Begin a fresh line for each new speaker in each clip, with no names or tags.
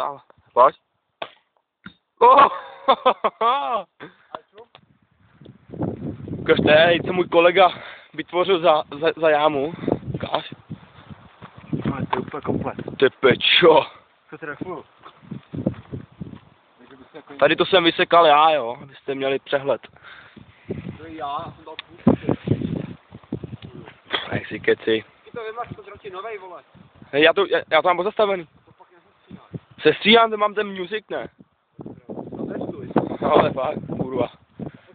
dál. Pojď. Oh! Ukaž teď, co můj kolega vytvořil za jámu. Ukáž.
No, to je úplně komplet.
Ty pečo.
To trefu.
Tady to jsem vysekal já, jo, abyste měli přehled.
To je já jsem dal půl.
Nech si keci.
Ty to vymáš, to droti novej, vole.
Hej, já to mám pozastavený.
To pak nesestříháš.
Sestříhám, to mám ten music, ne?
No testuj.
No, ale fakt, kurva.
To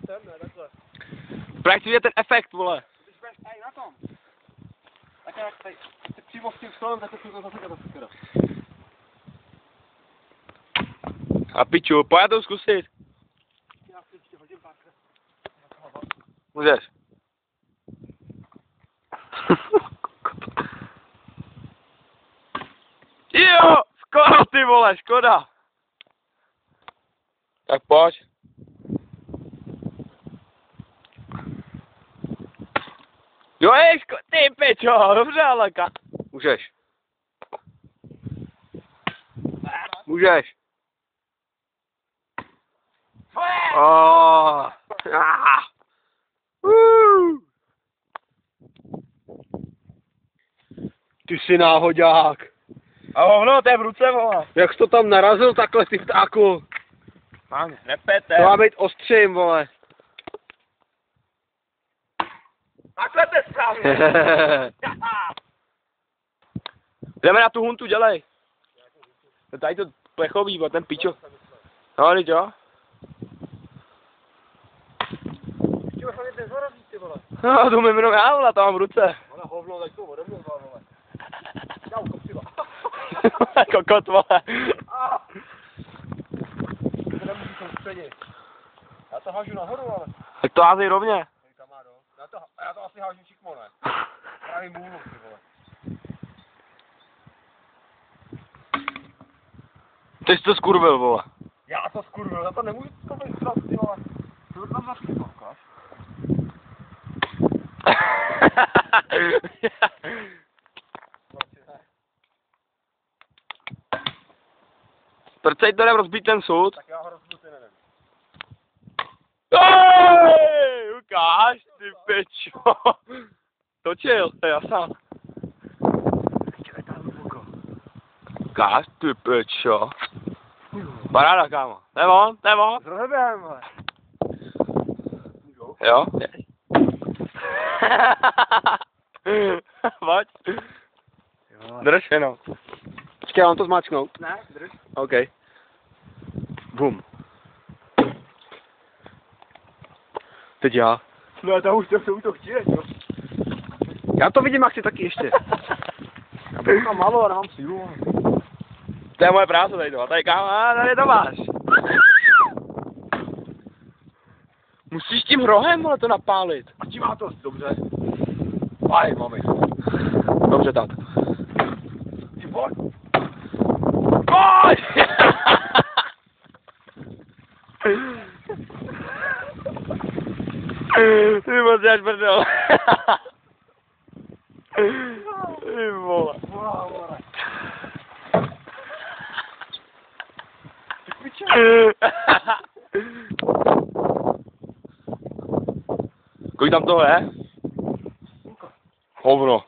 sem, ne, takhle.
Právě chci vidět ten efekt, vole.
Když budeš tady na tom. Tak jak tady. Ty přímo s tím stolem, tak to zase sekera.
A piču, pojď to zkusit.
Já si ještě hodím párkrát.
Můžeš. Jo, skoro ty vole, škoda. Tak pojď. Jo, ty pičo, dobře, ale můžeš. Můžeš. Oh.
Ty jsi náhodák.
A hovno, to je v ruce, vole.
Jak jsi to tam narazil takhle, ty ptáku?
Páně, repete.
To má být ostřím, vole.
Takhle to je správně. Jdeme na tu huntu, dělej. Tady to plechový, bo ten pičo. No, teď jo.
Ještě máš ten zarazí, ty vole.
No, to mám jenom já, vole, to mám v ruce.
Ona hovno, tak to ode mnou, vole. Čau, kopřiva.
Kokot, vole.
To nemůžu tam středně. Já to hážu nahoru, ale.
Tak to házej rovně.
Kamarádo. Já to asi hážu šikmo, ne? Právě můlu, ty vole.
Ty jsi to skurvil, vole.
Já to skurvil, já to nemůžu skopit strat, ty vole. Co to tam za šikmo, ukáž?
Proč se to rozbít ten sud?
Tak já ho rozbudu, ty nevím.
Ej, ukáž, ty pečo. Točil, to je jasná. Ukáž, ty pečo. Paráda, kámo. Nebo?
Zrohebem, vole.
Jo? Pojď. Drž jenom.
Počkej, já mám to zmáčknout.
Ne, drž.
OK. Bum. Teď já.
No to už to chtěješ, jo.
Já to vidím, jak chci taky ještě. Já bych tam malo a nemám sílu.
To je moje práce tady to. A tady kámo, tady to máš. Musíš tím rohem, ale to napálit.
A tím má to, dobře.
Aj, mami. Dobře, tak.
Ty pojď.
Pojď! Ty moc děláš prdel. Ty vole. Kolik tam toho je? Hovno.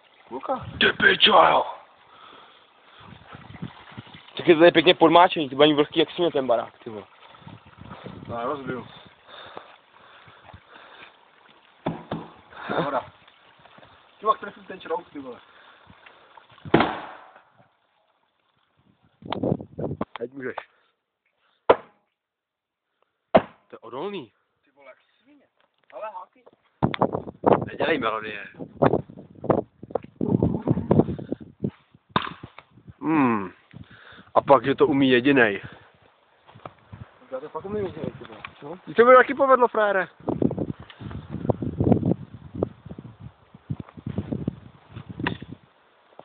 Ty pičo, jo. Tak je to tady pěkně podmáčený, ty baní vlhký jak svině ten barák, ty vole.
No, rozbiju. Voda. Čuvák trefil ten črout, ty vole. Teď můžeš.
To je odolný.
Ty vole, jak svině. Ale háky.
Nedělej melodie.
A pak, že to umí jedinej.
Já to fakt umím jedinej, ty vole.
No, to by taky povedlo, frére.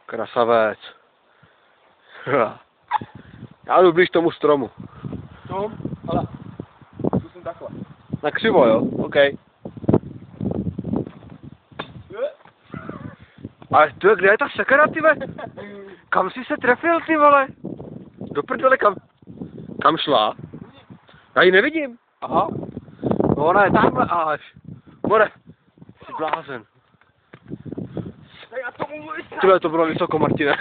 Krasavec. Já jdu blíž tomu stromu.
No, ale zkusím takhle.
Na křivo, jo? OK. Ale to, kde je ta sekera, ty ve? Kam jsi se trefil, ty vole? Do prdele, kam šla? Já ji nevidím. Aha. No ona je tamhle až. More. Jsi blázen. Tyhle, to bylo vysoko, Martine.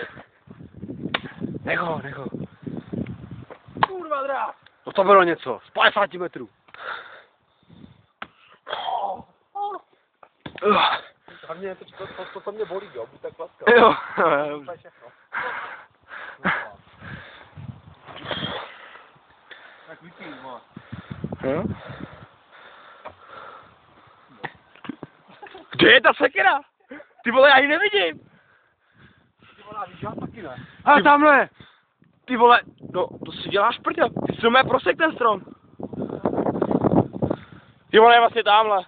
Nech ho.
Kurva drát.
No to bylo něco. Z 50 metrů.
Hlavně to mě bolí, jo, buď tak laskavý.
Jo.
To je všechno. Tak vypíš, vole.
Jo? Kde je ta sekera? Ty vole, já ji nevidím.
Ty vole, víš, já taky ne.
Ale tamhle. Ty vole, no to si děláš prdel. Ty si mé prosek ten strom.
Ty vole je vlastně tamhle.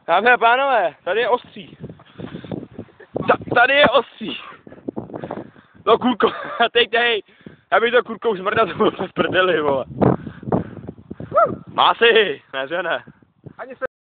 Dámy a pánové, tady je ostří. Tady je ostří. No kurko, teď hej. Já bych to kurkou zmrdat, to bylo v prdeli, vole. Má si, ne, že ne.
Ani se